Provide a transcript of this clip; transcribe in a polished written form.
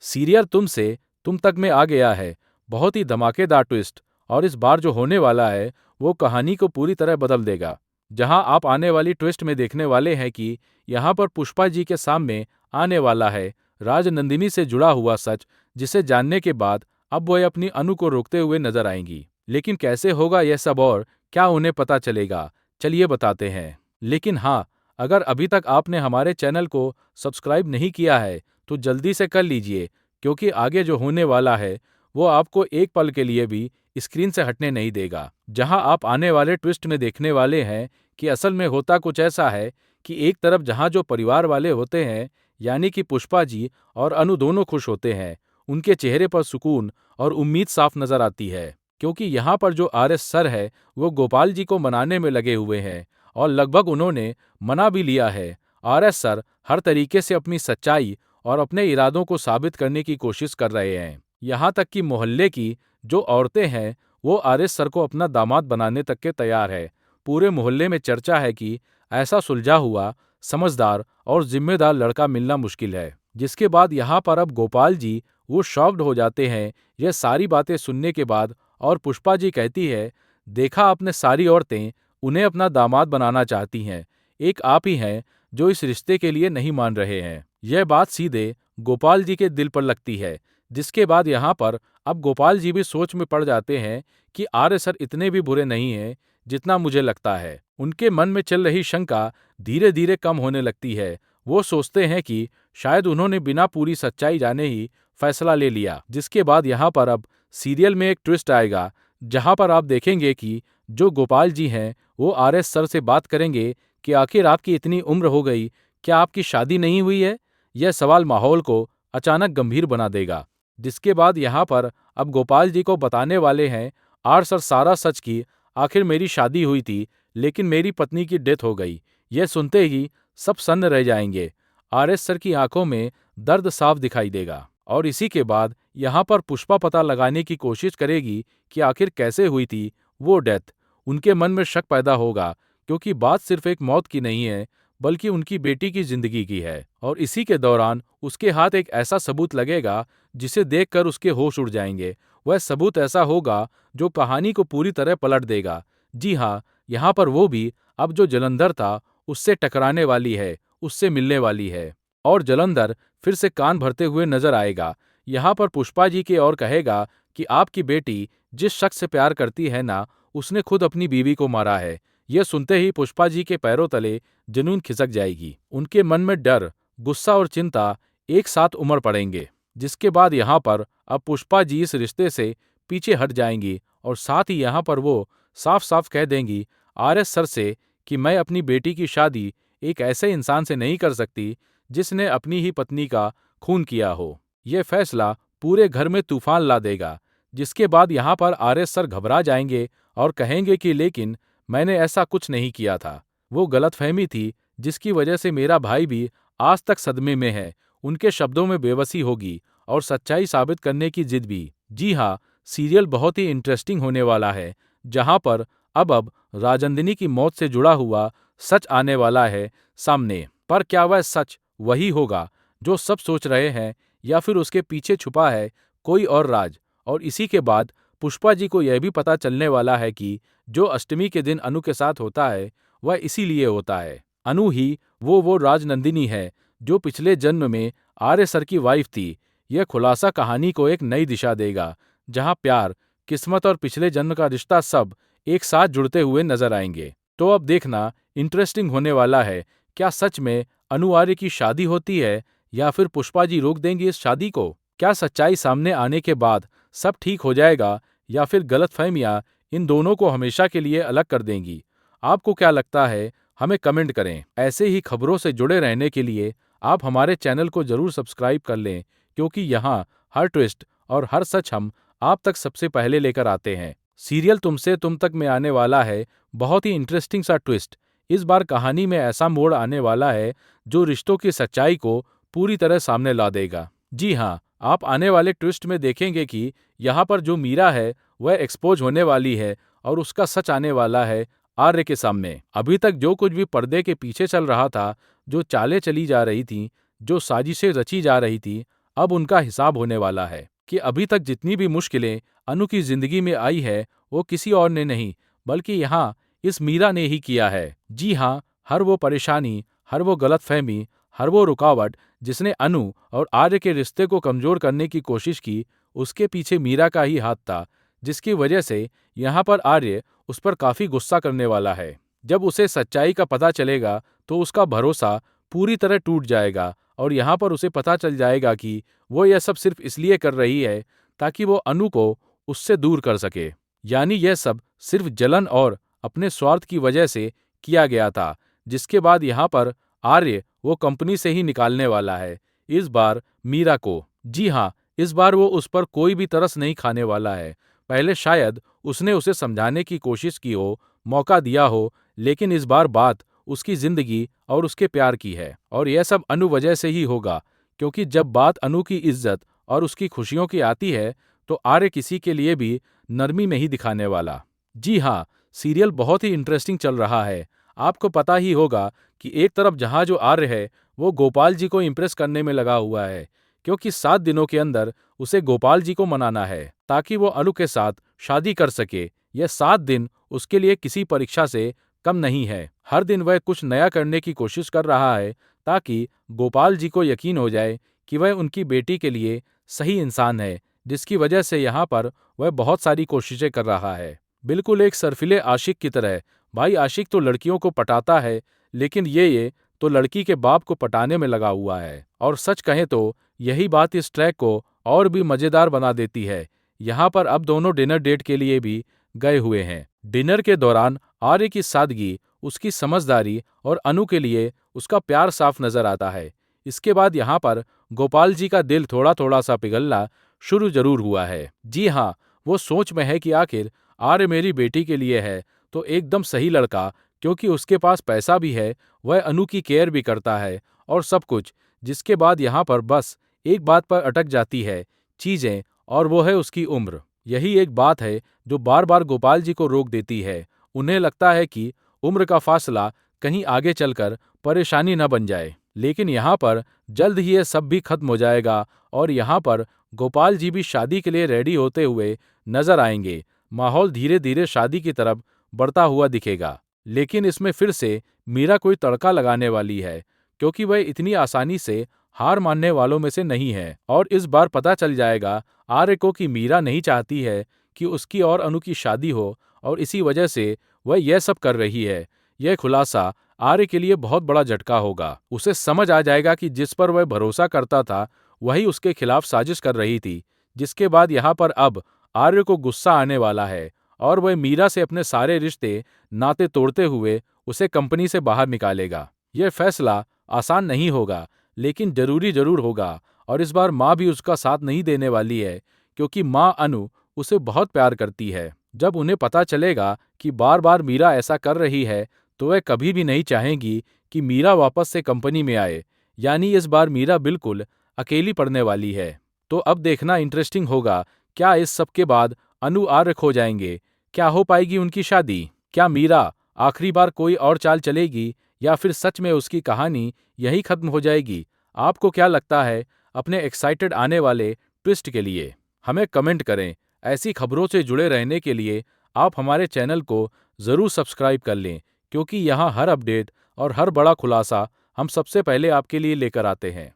Serial तुम से तुम तक में आ गया है। बहुत ही धमाकेदार ट्विस्ट, और इस बार जो होने वाला है वो कहानी को पूरी तरह बदल देगा। जहां आप आने वाली ट्विस्ट में देखने वाले हैं कि यहाँ पर पुष्पा जी के सामने आने वाला है राजनंदिनी से जुड़ा हुआ सच, जिसे जानने के बाद अब वह अपनी अनु को रोकते हुए नजर आएंगी। लेकिन कैसे होगा यह सब और क्या उन्हें पता चलेगा, चलिए बताते हैं। लेकिन हाँ, अगर अभी तक आपने हमारे चैनल को सब्सक्राइब नहीं किया है तो जल्दी से कर लीजिए, क्योंकि आगे जो होने वाला है वो आपको एक पल के लिए भी स्क्रीन से हटने नहीं देगा। जहां आप आने वाले ट्विस्ट में देखने वाले हैं कि असल में होता कुछ ऐसा है कि एक तरफ जहां जो परिवार वाले होते हैं, यानी कि पुष्पा जी और अनु दोनों खुश होते हैं, उनके चेहरे पर सुकून और उम्मीद साफ नजर आती है, क्योंकि यहाँ पर जो आर एस सर है वो गोपाल जी को मनाने में लगे हुए हैं और लगभग उन्होंने मना भी लिया है। आर एस सर हर तरीके से अपनी सच्चाई और अपने इरादों को साबित करने की कोशिश कर रहे हैं। यहाँ तक कि मोहल्ले की जो औरतें हैं वो आर एस सर को अपना दामाद बनाने तक के तैयार है। पूरे मोहल्ले में चर्चा है कि ऐसा सुलझा हुआ, समझदार और जिम्मेदार लड़का मिलना मुश्किल है। जिसके बाद यहाँ पर अब गोपाल जी वो शॉक्ड हो जाते हैं यह सारी बातें सुनने के बाद, और पुष्पा जी कहती है, देखा आपने, सारी औरतें उन्हें अपना दामाद बनाना चाहती हैं, एक आप ही हैं जो इस रिश्ते के लिए नहीं मान रहे हैं। यह बात सीधे गोपाल जी के दिल पर लगती है, जिसके बाद यहाँ पर अब गोपाल जी भी सोच में पड़ जाते हैं कि आर्य सर इतने भी बुरे नहीं हैं जितना मुझे लगता है। उनके मन में चल रही शंका धीरे धीरे कम होने लगती है। वो सोचते हैं कि शायद उन्होंने बिना पूरी सच्चाई जाने ही फैसला ले लिया। जिसके बाद यहाँ पर अब सीरियल में एक ट्विस्ट आएगा, जहाँ पर आप देखेंगे कि जो गोपाल जी हैं वो आर एस सर से बात करेंगे कि आखिर आपकी इतनी उम्र हो गई, क्या आपकी शादी नहीं हुई है? यह सवाल माहौल को अचानक गंभीर बना देगा। जिसके बाद यहाँ पर अब गोपाल जी को बताने वाले हैं आर सर सारा सच की, आखिर मेरी शादी हुई थी लेकिन मेरी पत्नी की डेथ हो गई। यह सुनते ही सब सन्न रह जाएंगे। आर एस सर की आंखों में दर्द साफ दिखाई देगा, और इसी के बाद यहाँ पर पुष्पा पता लगाने की कोशिश करेगी कि आखिर कैसे हुई थी वो डेथ। उनके मन में शक पैदा होगा, क्योंकि बात सिर्फ एक मौत की नहीं है बल्कि उनकी बेटी की जिंदगी की है। और इसी के दौरान उसके हाथ एक ऐसा सबूत लगेगा जिसे देखकर उसके होश उड़ जाएंगे। वह सबूत ऐसा होगा जो कहानी को पूरी तरह पलट देगा। जी हाँ, यहाँ पर वो भी अब जो जलंधर था उससे टकराने वाली है, उससे मिलने वाली है, और जलंधर फिर से कान भरते हुए नजर आएगा। यहाँ पर पुष्पा जी की ओर कहेगा कि आपकी बेटी जिस शख्स से प्यार करती है ना, उसने खुद अपनी बीवी को मारा है। यह सुनते ही पुष्पा जी के पैरों तले जुनून खिसक जाएगी। उनके मन में डर, गुस्सा और चिंता एक साथ उमड़ पड़ेंगे। जिसके बाद यहाँ पर अब पुष्पा जी इस रिश्ते से पीछे हट जाएंगी, और साथ ही यहाँ पर वो साफ साफ कह देंगी आर एस सर से कि मैं अपनी बेटी की शादी एक ऐसे इंसान से नहीं कर सकती जिसने अपनी ही पत्नी का खून किया हो। यह फैसला पूरे घर में तूफान ला देगा। जिसके बाद यहाँ पर आर एस सर घबरा जाएंगे और कहेंगे कि लेकिन मैंने ऐसा कुछ नहीं किया था, वो गलतफहमी थी जिसकी वजह से मेरा भाई भी आज तक सदमे में है। उनके शब्दों में बेबसी होगी और सच्चाई साबित करने की जिद भी। जी हाँ, सीरियल बहुत ही इंटरेस्टिंग होने वाला है, जहां पर अब राजनंदिनी की मौत से जुड़ा हुआ सच आने वाला है सामने। पर क्या वह सच वही होगा जो सब सोच रहे हैं, या फिर उसके पीछे छुपा है कोई और राज? और इसी के बाद पुष्पा जी को यह भी पता चलने वाला है कि जो अष्टमी के दिन अनु के साथ होता है वह इसीलिए होता है। अनु ही वो राजनंदिनी है जो पिछले जन्म में आर्य सर की वाइफ थी। यह खुलासा कहानी को एक नई दिशा देगा, जहां प्यार, किस्मत और पिछले जन्म का रिश्ता सब एक साथ जुड़ते हुए नजर आएंगे। तो अब देखना इंटरेस्टिंग होने वाला है, क्या सच में अनु आर्य की शादी होती है, या फिर पुष्पा जी रोक देंगी इस शादी को? क्या सच्चाई सामने आने के बाद सब ठीक हो जाएगा, या फिर गलतफहमियां इन दोनों को हमेशा के लिए अलग कर देंगी? आपको क्या लगता है, हमें कमेंट करें। ऐसे ही खबरों से जुड़े रहने के लिए आप हमारे चैनल को जरूर सब्सक्राइब कर लें, क्योंकि यहाँ हर ट्विस्ट और हर सच हम आप तक सबसे पहले लेकर आते हैं। सीरियल तुमसे तुम तक में आने वाला है बहुत ही इंटरेस्टिंग सा ट्विस्ट। इस बार कहानी में ऐसा मोड़ आने वाला है जो रिश्तों की सच्चाई को पूरी तरह सामने ला देगा। जी हाँ, आप आने वाले ट्विस्ट में देखेंगे कि यहाँ पर जो मीरा है वह एक्सपोज होने वाली है, और उसका सच आने वाला है आर्य के सामने। अभी तक जो कुछ भी पर्दे के पीछे चल रहा था, जो चालें चली जा रही थीं, जो साजिशें रची जा रही थी, अब उनका हिसाब होने वाला है कि अभी तक जितनी भी मुश्किलें अनु की जिंदगी में आई है वो किसी और ने नहीं बल्कि यहाँ इस मीरा ने ही किया है। जी हाँ, हर वो परेशानी, हर वो गलतफहमी, हर वो रुकावट जिसने अनु और आर्य के रिश्ते को कमजोर करने की कोशिश की, उसके पीछे मीरा का ही हाथ था, जिसकी वजह से यहाँ पर आर्य उस पर काफी गुस्सा करने वाला है। जब उसे सच्चाई का पता चलेगा तो उसका भरोसा पूरी तरह टूट जाएगा और यहाँ पर उसे पता चल जाएगा कि वो यह सब सिर्फ इसलिए कर रही है ताकि वो अनु को उससे दूर कर सके। यानी यह सब सिर्फ जलन और अपने स्वार्थ की वजह से किया गया था, जिसके बाद यहाँ पर आर्य वो कंपनी से ही निकालने वाला है, इस बार मीरा को। जी हाँ, इस बार वो उस पर कोई भी तरस नहीं खाने वाला है। पहले शायद उसने उसे समझाने की कोशिश की हो, मौका दिया हो, लेकिन इस बार बात उसकी जिंदगी और उसके प्यार की है और यह सब अनु वजह से ही होगा, क्योंकि जब बात अनु की इज्जत और उसकी खुशियों की आती है तो आर्य किसी के लिए भी नरमी नहीं दिखाने वाला। जी हाँ, सीरियल बहुत ही इंटरेस्टिंग चल रहा है। आपको पता ही होगा कि एक तरफ जहाँ जो आर्य है वो गोपाल जी को इम्प्रेस करने में लगा हुआ है, क्योंकि 7 दिनों के अंदर उसे गोपाल जी को मनाना है ताकि वो अनु के साथ शादी कर सके। यह 7 दिन उसके लिए किसी परीक्षा से कम नहीं है। हर दिन वह कुछ नया करने की कोशिश कर रहा है ताकि गोपाल जी को यकीन हो जाए कि वह उनकी बेटी के लिए सही इंसान है, जिसकी वजह से यहाँ पर वह बहुत सारी कोशिशें कर रहा है। बिल्कुल एक सरफिले आशिक की तरह। भाई आशिक तो लड़कियों को पटाता है, लेकिन ये तो लड़की के बाप को पटाने में लगा हुआ है। और सच कहें तो यही बात इस ट्रैक को और भी मजेदार बना देती है। यहाँ पर अब दोनों डिनर डेट के लिए भी गए हुए हैं। डिनर के दौरान आर्य की सादगी, उसकी समझदारी और अनु के लिए उसका प्यार साफ नजर आता है। इसके बाद यहाँ पर गोपाल जी का दिल थोड़ा थोड़ा सा पिघलना शुरू जरूर हुआ है। जी हाँ, वो सोच में है कि आखिर आर्य मेरी बेटी के लिए है तो एकदम सही लड़का, क्योंकि उसके पास पैसा भी है, वह अनु की केयर भी करता है और सब कुछ। जिसके बाद यहाँ पर बस एक बात पर अटक जाती है चीजें, और वो है उसकी उम्र। यही एक बात है जो बार बार गोपाल जी को रोक देती है। उन्हें लगता है कि उम्र का फासला कहीं आगे चलकर परेशानी न बन जाए। लेकिन यहाँ पर जल्द ही ये सब भी खत्म हो जाएगा और यहाँ पर गोपाल जी भी शादी के लिए रेडी होते हुए नजर आएंगे। माहौल धीरे धीरे शादी की तरफ बढ़ता हुआ दिखेगा। लेकिन इसमें फिर से मीरा कोई तड़का लगाने वाली है, क्योंकि वह इतनी आसानी से हार मानने वालों में से नहीं है। और इस बार पता चल जाएगा आर्य को कि मीरा नहीं चाहती है कि उसकी और अनु की शादी हो और इसी वजह से वह यह सब कर रही है। यह खुलासा आर्य के लिए बहुत बड़ा झटका होगा। उसे समझ आ जाएगा कि जिस पर वह भरोसा करता था वही उसके खिलाफ साजिश कर रही थी। जिसके बाद यहाँ पर अब आर्य को गुस्सा आने वाला है और वह मीरा से अपने सारे रिश्ते नाते तोड़ते हुए उसे कंपनी से बाहर निकालेगा। यह फैसला आसान नहीं होगा, लेकिन जरूरी जरूर होगा। और इस बार माँ भी उसका साथ नहीं देने वाली है, क्योंकि माँ अनु उसे बहुत प्यार करती है। जब उन्हें पता चलेगा कि बार बार मीरा ऐसा कर रही है तो वह कभी भी नहीं चाहेंगी कि मीरा वापस से कंपनी में आए। यानी इस बार मीरा बिल्कुल अकेली पड़ने वाली है। तो अब देखना इंटरेस्टिंग होगा, क्या इस सब के बाद अनु आर्य खो जाएंगे? क्या हो पाएगी उनकी शादी? क्या मीरा आखिरी बार कोई और चाल चलेगी या फिर सच में उसकी कहानी यहीं खत्म हो जाएगी? आपको क्या लगता है? अपने एक्साइटेड आने वाले ट्विस्ट के लिए हमें कमेंट करें। ऐसी खबरों से जुड़े रहने के लिए आप हमारे चैनल को ज़रूर सब्सक्राइब कर लें, क्योंकि यहाँ हर अपडेट और हर बड़ा खुलासा हम सबसे पहले आपके लिए लेकर आते हैं।